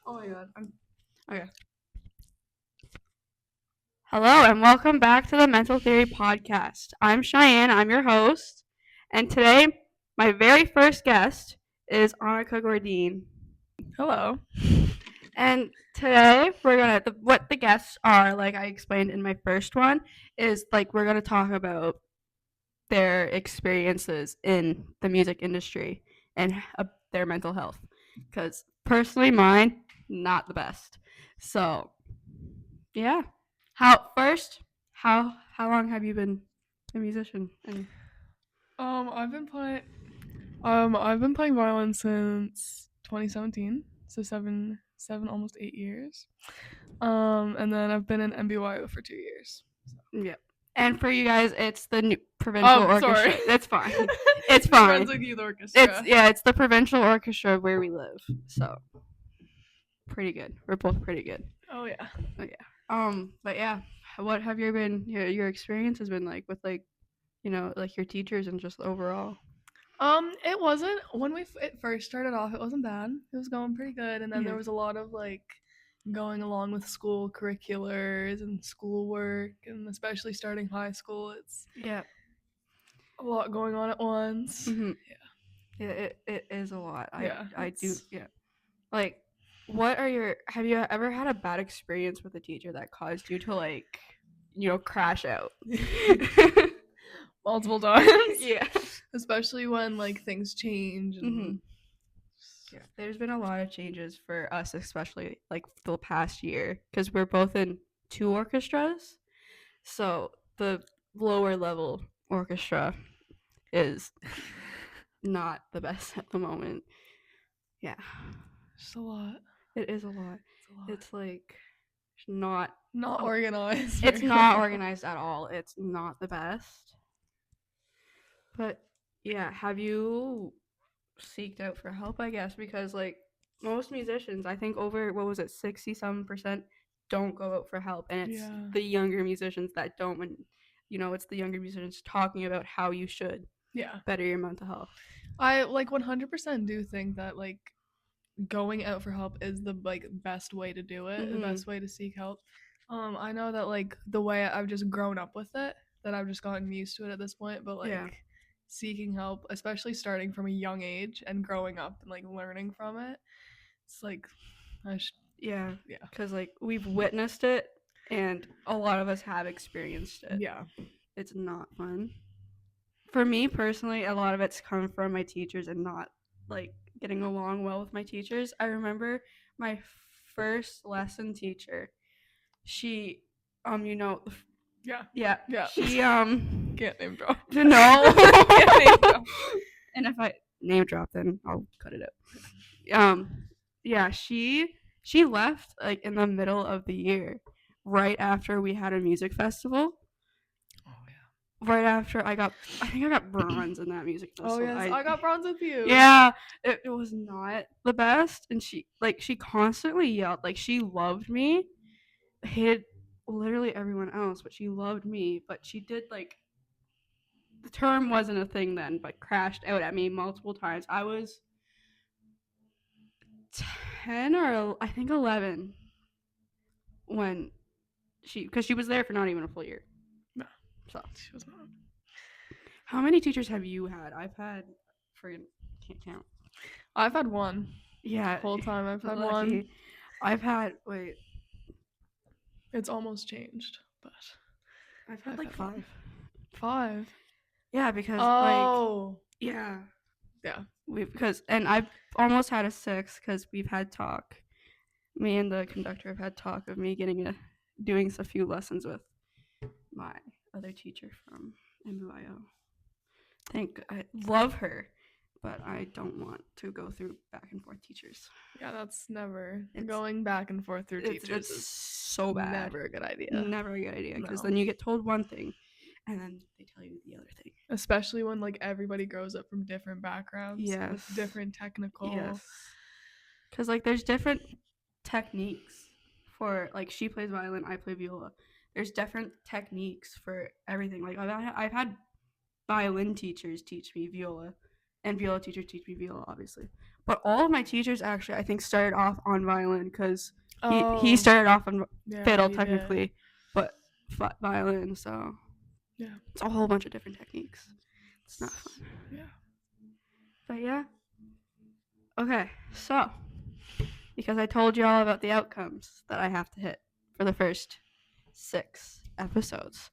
Oh my god. Okay. Hello and welcome back to the Mental Theory Podcast. I'm Cheyenne, I'm your host, and today my very first guest is Annika Gordine. Hello. And today what the guests are, like I explained in my first one, is like we're gonna talk about their experiences in the music industry and their mental health. Because personally, mine not the best. So, yeah. How long have you been a musician? And I've been playing violin since 2017, so almost 8 years. And then I've been in MBYO for 2 years. yeah. And for you guys, it's the new provincial orchestra. Sorry. It's fine. It's New fine. Brunswick Youth Orchestra. It's the provincial orchestra where we live. So pretty good. We're both pretty good. Oh yeah. But yeah, what have your experience has been like with like, like your teachers and just overall? It wasn't when it first started off. It wasn't bad. It was going pretty good, and then Yeah. there was a lot of like going along with school curriculars and schoolwork, and especially starting high school, it's Yeah. a lot going on at once. Mm-hmm. Yeah, it is a lot. I do. It's- Yeah. Like, have you ever had a bad experience with a teacher that caused you to like, crash out? multiple times. Yeah. Especially when like things change and Mm-hmm. Yeah, there's been a lot of changes for us, especially like the past year, because we're both in two orchestras. So the lower level orchestra is not the best at the moment. Yeah, just a lot. it is a lot. It's a lot. It's like not organized. It's not organized at all. It's not the best. But yeah, have you seeked out for help, I guess, because like most musicians, I think over 67% don't go out for help, and it's the younger musicians that don't. When it's the younger musicians talking about how you should better your mental health. I like 100% do think that like going out for help is the like best way to do it, the best way to seek help. I know that like the way I've just grown up with it, that I've just gotten used to it at this point, but like seeking help, especially starting from a young age and growing up and like learning from it, it's like because like we've witnessed it and a lot of us have experienced it. It's not fun. For me personally, a lot of it's come from my teachers and not like getting along well with my teachers. I remember my first lesson teacher. She, yeah. She Can't name drop. No. Can't name drop. And if I name drop, then I'll cut it out. Yeah, she left like in the middle of the year, right after we had a music festival. Right after I think I got bronze in that music festival. Oh yes, I got bronze with you. Yeah, it was not the best, and she constantly yelled. Like she loved me, hated literally everyone else, but she loved me. But she did like the term wasn't a thing then, but crashed out at me multiple times. I was 10 or I think 11 when because she was there for not even a full year. No, so she was not. How many teachers have you had? I've had, can't count. I've had one. Yeah, the whole time I've had lucky. one. I've had It's almost changed, but I've had like five. 5. Yeah, because yeah. And I've almost had a 6 because we've had talk. Me and the conductor have had talk of me doing a few lessons with my other teacher from MUIO. I love her, but I don't want to go through back and forth teachers. Yeah, that's never going back and forth through teachers. It's so bad. Never a good idea. Never a good idea because then you get told one thing, and then they tell you the other thing. Especially when like everybody grows up from different backgrounds, with different technical. Yes. Because like there's different techniques for like she plays violin, I play viola. There's different techniques for everything. Like I've had violin teachers teach me viola, and viola teachers teach me viola, obviously. But all of my teachers actually, I think, started off on violin because Oh. he started off on fiddle he technically, did. but violin. So Yeah. it's a whole bunch of different techniques. It's not fun. Yeah. But yeah. Okay, so because I told you all about the outcomes that I have to hit for the first 6 episodes.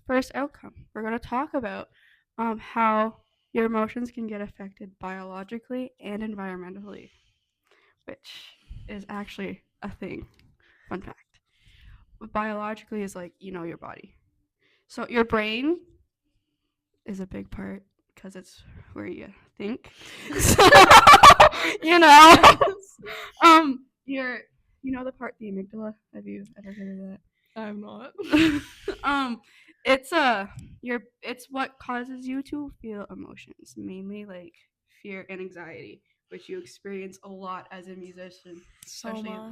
First outcome, we're going to talk about how your emotions can get affected biologically and environmentally, which is actually a thing. Fun fact. Biologically is like, your body. So your brain is a big part because it's where you think. So, your the part, the amygdala. Have you ever heard of that? I have not. It's what causes you to feel emotions, mainly like fear and anxiety, which you experience a lot as a musician, especially before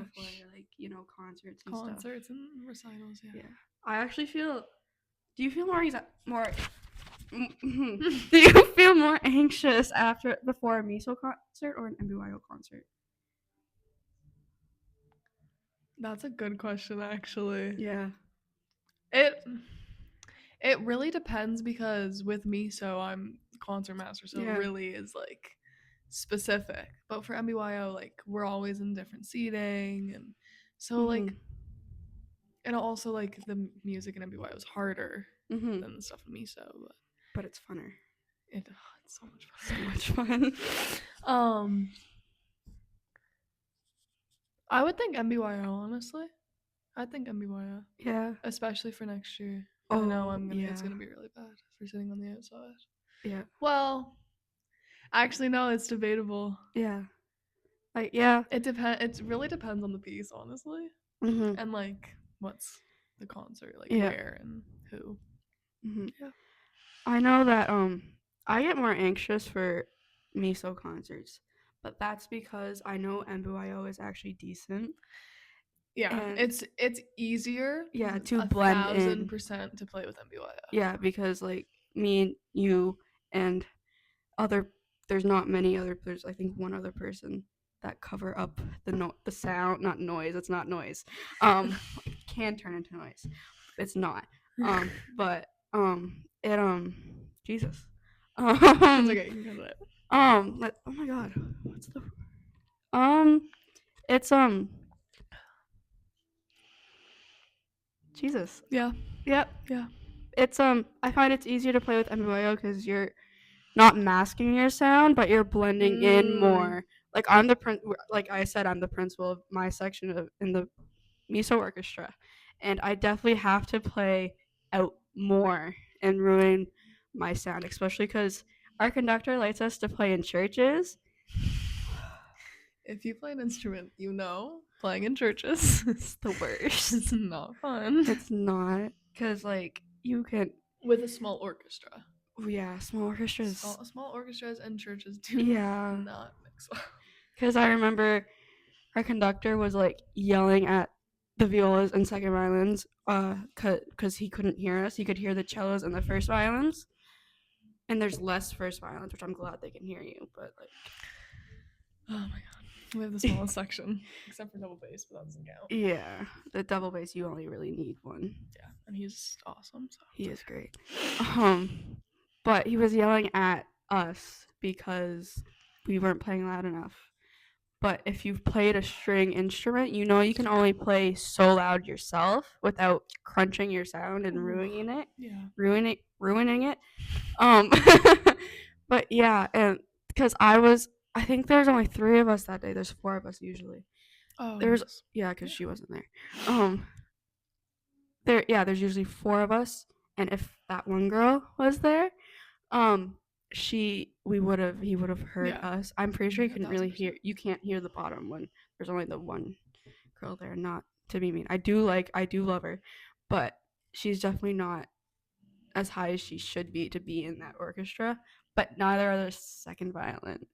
concerts and stuff. Concerts and recitals, yeah. I actually feel. Do you feel more Do you feel more anxious before a MISO concert or an MBYO concert? That's a good question, actually. Yeah. It really depends because with MISO, I'm concert master, so it really is like specific. But for MBYO, like we're always in different seating, and so like, and also like the music in MBYO is harder than the stuff in MISO, but it's funner. It's so much fun. So much fun. I would think MBYO, honestly. I think MBYO. Yeah. Especially for next year. I know it's gonna be really bad for sitting on the outside. Yeah. Well, actually, no, it's debatable. Yeah. Like, yeah. It really depends on the piece, honestly. And like, what's the concert, like where and who. Yeah. I know that I get more anxious for MISO concerts, but that's because I know MBYO is actually decent. Yeah, and it's easier. Yeah, to blend in. 1,000% to play with MBYO. Yeah, because like me and you and there's not many other. There's I think one other person that cover up the sound, not noise. It's not noise. It can turn into noise. It's not. But it Jesus. It's okay. You can do it. Oh my God. What's the it's Jesus. Yeah. Yep. Yeah. It's I find it's easier to play with MBYO because you're not masking your sound, but you're blending in more. Like like I said, I'm the principal of my section in the MISO orchestra, and I definitely have to play out more and ruin my sound, especially because our conductor likes us to play in churches. If you play an instrument, playing in churches is the worst. It's not fun. It's not, because like you can with a small orchestra. Yeah, small orchestras. Small orchestras and churches do not mix well. Because I remember our conductor was like yelling at the violas and second violins because he couldn't hear us. He could hear the cellos and the first violins. And there's less first violins, which I'm glad they can hear you. But like, oh my God, we have the smallest section except for double bass, but that doesn't count. Yeah, the double bass you only really need one. Yeah, and he's awesome. So. He is great. But he was yelling at us because we weren't playing loud enough. But if you've played a string instrument, you can only play so loud yourself without crunching your sound and ruining it. Yeah. Ruining it. But yeah, and because I think there's only 3 of us that day. There's 4 of us usually. Oh. Because she wasn't there. There's usually 4 of us, and if that one girl was there, he would have heard us. I'm pretty sure you couldn't really hear. You can't hear the bottom when there's only the one girl there. Not to be mean, I do love her, but she's definitely not as high as she should be to be in that orchestra. But neither are the second violins,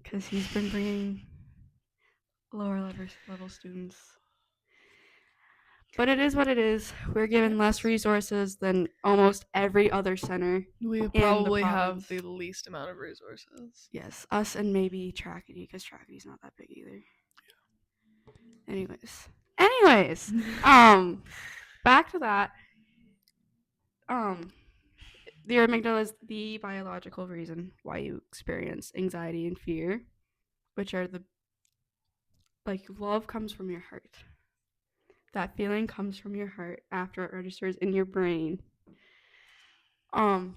because he's been bringing lower level students. But it is what it is. We're given less resources than almost every other center. We probably have the least amount of resources. Yes, us and maybe Tracadie, because Tracady's not that big either. Anyways, back to that. The amygdala is the biological reason why you experience anxiety and fear, which are love comes from your heart. That feeling comes from your heart after it registers in your brain. And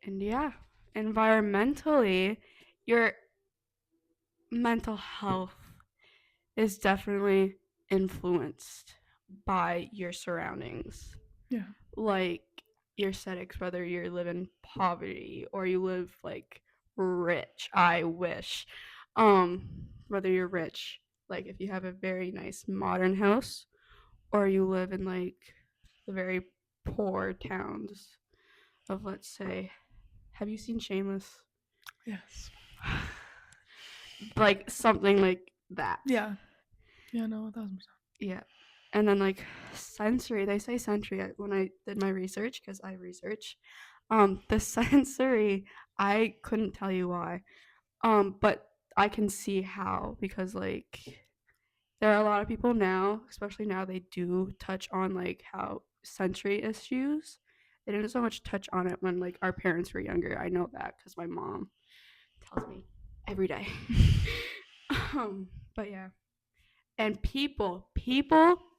yeah, environmentally, your mental health is definitely influenced by your surroundings. Yeah. Like your aesthetics, whether you live in poverty or you live rich, I wish. Whether you're rich, like if you have a very nice modern house, or you live in the very poor towns of, let's say, have you seen Shameless? Yes. Something like that. Yeah. Yeah, no, 1,000%. Yeah. And then sensory, they say sensory when I did my research, because I research. The sensory, I couldn't tell you why. But I can see how, because there are a lot of people now, especially now, they do touch on how sensory issues. They didn't so much touch on it when our parents were younger. I know that because my mom tells me every day. But yeah. And people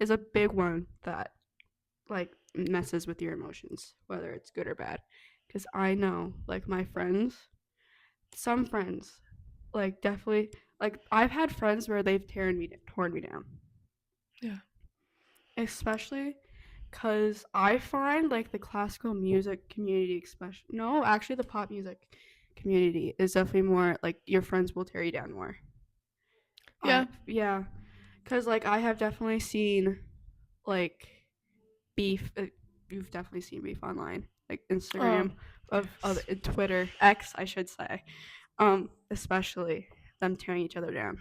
is a big one that messes with your emotions, whether it's good or bad. Because I know my friends, some friends, definitely, I've had friends where they've torn me down. Yeah. Especially because I find the classical music community, actually the pop music community is definitely more your friends will tear you down more. Yeah. Yeah. Because I have definitely seen beef. You've definitely seen beef online, Instagram, of Twitter, X, I should say. Especially them tearing each other down.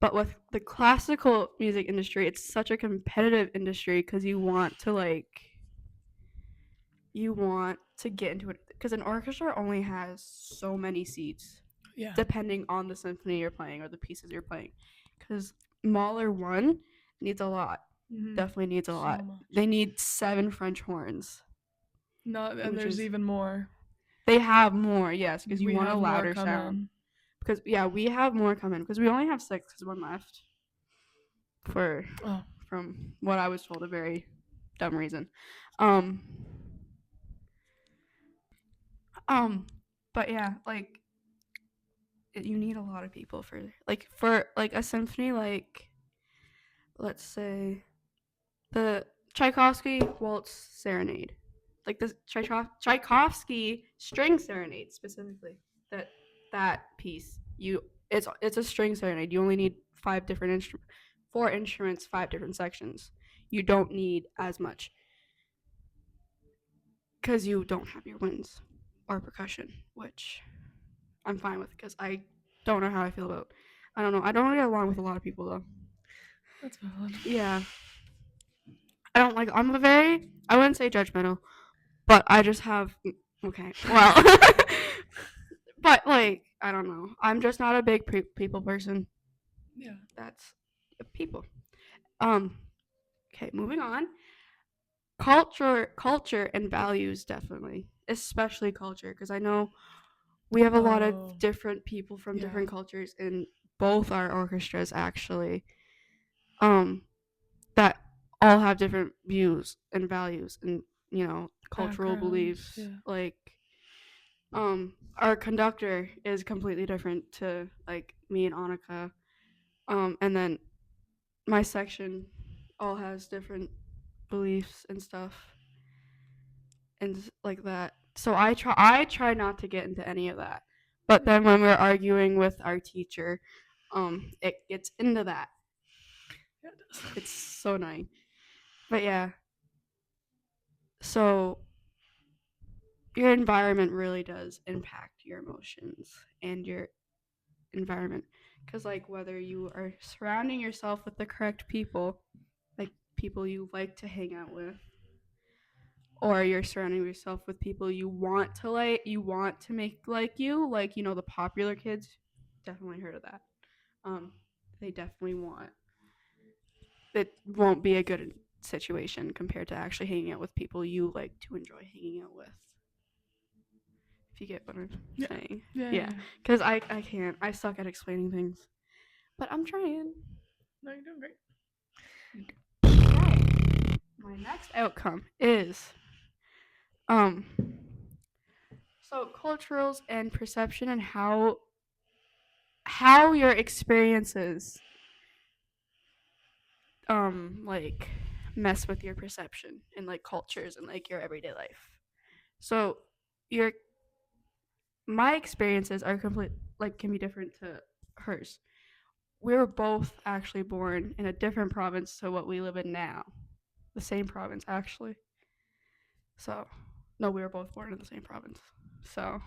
But with the classical music industry, it's such a competitive industry because you want to get into it, because an orchestra only has so many seats. Yeah. Depending on the symphony you're playing or the pieces you're playing, because Mahler 1 needs a lot. Mm-hmm. Definitely needs a lot. Much. They need 7 French horns. And there's even more. They have more, yes, because you want a louder sound. Because we have more coming, because we only have 6 because 1 left. From what I was told, a very dumb reason. But yeah, you need a lot of people for a symphony, let's say the Tchaikovsky Waltz Serenade, the Tchaikovsky String Serenade specifically. That piece, it's a string serenade. You only need 5 different instruments, 4 instruments, 5 different sections. You don't need as much because you don't have your winds or percussion, which I'm fine with because I don't know how I feel about. I don't know. I don't get along with a lot of people though. That's valid. Yeah. I wouldn't say judgmental, but I just have, okay, well, but I don't know. I'm just not a big people person. Yeah. That's people. Okay, moving on. Culture and values, definitely, especially culture, because I know we have a lot of different people from different cultures in both our orchestras, actually, that all have different views and values and cultural beliefs. Yeah. Our conductor is completely different to me and Annika, and then my section all has different beliefs and stuff and that. So I try not to get into any of that. But then when we're arguing with our teacher, it gets into that. It's so annoying. But yeah. So your environment really does impact your emotions and your environment, because whether you are surrounding yourself with the correct people, people you like to hang out with, or you're surrounding yourself with people you want to make like you, like, the popular kids. Definitely heard of that. They definitely want. It won't be a good situation compared to actually hanging out with people you like to enjoy hanging out with. If you get what I'm saying. Yeah. Because I can't. I suck at explaining things. But I'm trying. No, you're doing great. Okay. My next outcome is so culturals and perception, and how your experiences like mess with your perception and like cultures and like your everyday life. So my experiences are can be different to hers. We were both actually born in a different province to what we live in now. The same province, actually. So, no, we were both born in the same province. So.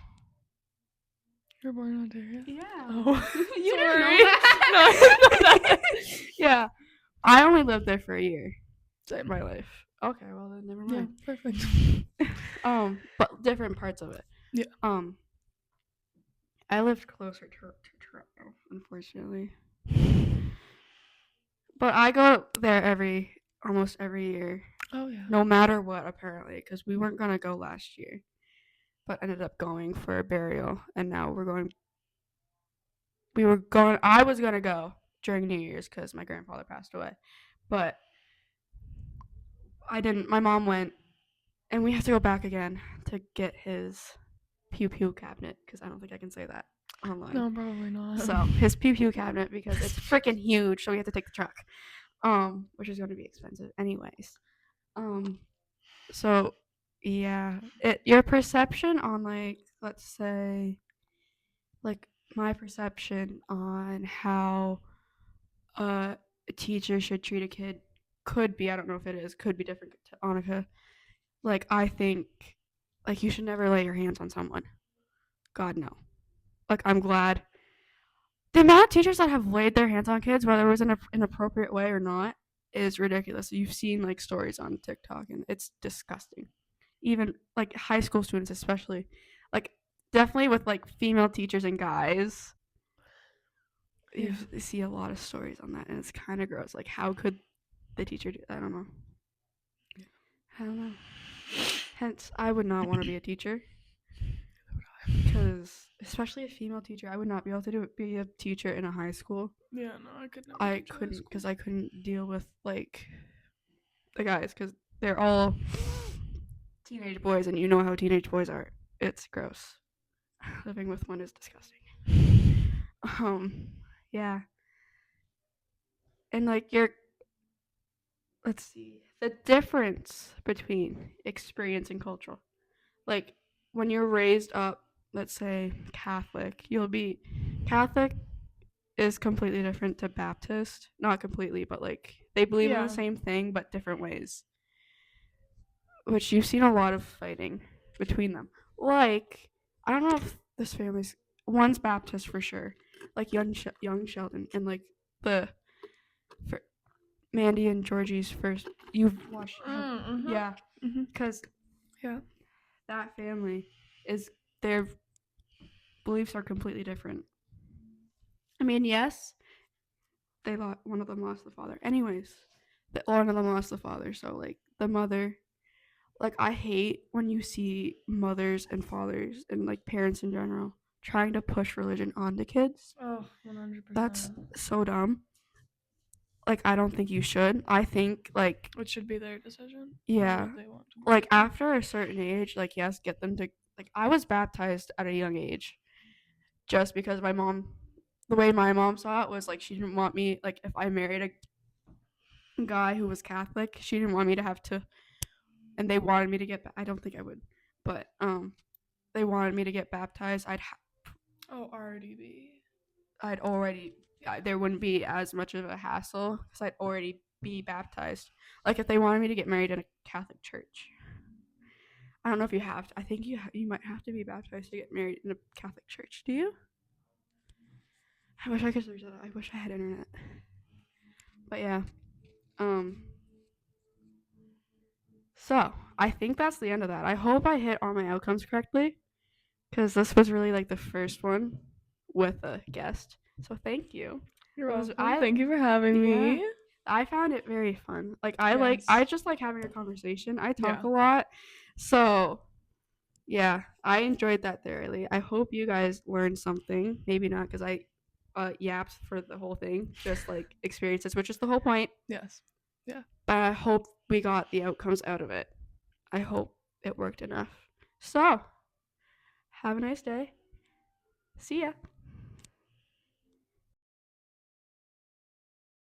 You were born in Ontario? Yeah. Oh. You didn't know that? No, I didn't know that. Yeah. I only lived there for a year in my life. Okay, well then never mind. Yeah, perfect. But different parts of it. Yeah. I lived closer to Toronto, unfortunately. But I go there almost every year. Oh yeah. No matter what, apparently, because we weren't gonna go last year, but ended up going for a burial, and now we're going. I was gonna go during New Year's because my grandfather passed away, but I didn't. My mom went, and we have to go back again to get his pew pew cabinet, because I don't think I can say that online. No, probably not. So his pew pew cabinet, because it's freaking huge, so we have to take the truck, which is going to be expensive anyways. So yeah, your perception on, like, let's say, like, my perception on how a teacher should treat a kid could be, I don't know if it is, could be different to Annika. Like, I think, like, you should never lay your hands on someone. God, no. Like, I'm glad. The amount of teachers that have laid their hands on kids, whether it was in an inappropriate way or not, is ridiculous. You've seen, like, stories on TikTok, and it's disgusting. Even, like, high school students especially. Like, definitely with, like, female teachers and guys. You see a lot of stories on that, and it's kind of gross. Like, how could the teacher do that? I don't know. I don't know. Hence, I would not want to be a teacher. Because, especially a female teacher, I would not be able to be a teacher in a high school. Yeah, no, I couldn't. I couldn't, because I couldn't deal with, like, the guys, because they're all teenage boys, and you know how teenage boys are. It's gross. Living with one is disgusting. Yeah. And, like, let's see, the difference between experience and cultural. Like, when you're raised up, let's say, Catholic, Catholic is completely different to Baptist. Not completely, but, like, they believe in the same thing, but different ways. Which you've seen a lot of fighting between them. Like, I don't know if this family's, one's Baptist for sure. Like, young Sheldon, and, like, for Mandy and Georgie's first, you've watched, yeah, because that family their beliefs are completely different. I mean, yes, one of them lost the father. Anyways, one of them lost the father. So, like, the mother, like, I hate when you see mothers and fathers and, like, parents in general trying to push religion onto kids. Oh, 100%. That's so dumb. Like, I don't think you should. I think, like, it should be their decision. Yeah. They want to. Like, after a certain age, like, yes, get them to, like, I was baptized at a young age just because the way my mom saw it was, like, she didn't want me, like, if I married a guy who was Catholic, she didn't want me to have to, and they wanted me to get, I don't think I would, but, they wanted me to get baptized. I'd already, there wouldn't be as much of a hassle because I'd already be baptized. Like, if they wanted me to get married in a Catholic church. I don't know if you have to. I think you might have to be baptized to get married in a Catholic church. Do you? I wish I could search that. I wish I had internet. But yeah. So I think that's the end of that. I hope I hit all my outcomes correctly, because this was really like the first one with a guest. So thank you. You're welcome. Thank you for having me. I found it very fun. Like Yes. I just like having a conversation. I talk Yeah. a lot. So yeah, I enjoyed that thoroughly. I hope you guys learned something. Maybe not, because I yapped for the whole thing, just like experiences, which is the whole point. Yes. Yeah. But I hope we got the outcomes out of it. I hope it worked enough. So, have a nice day. See ya.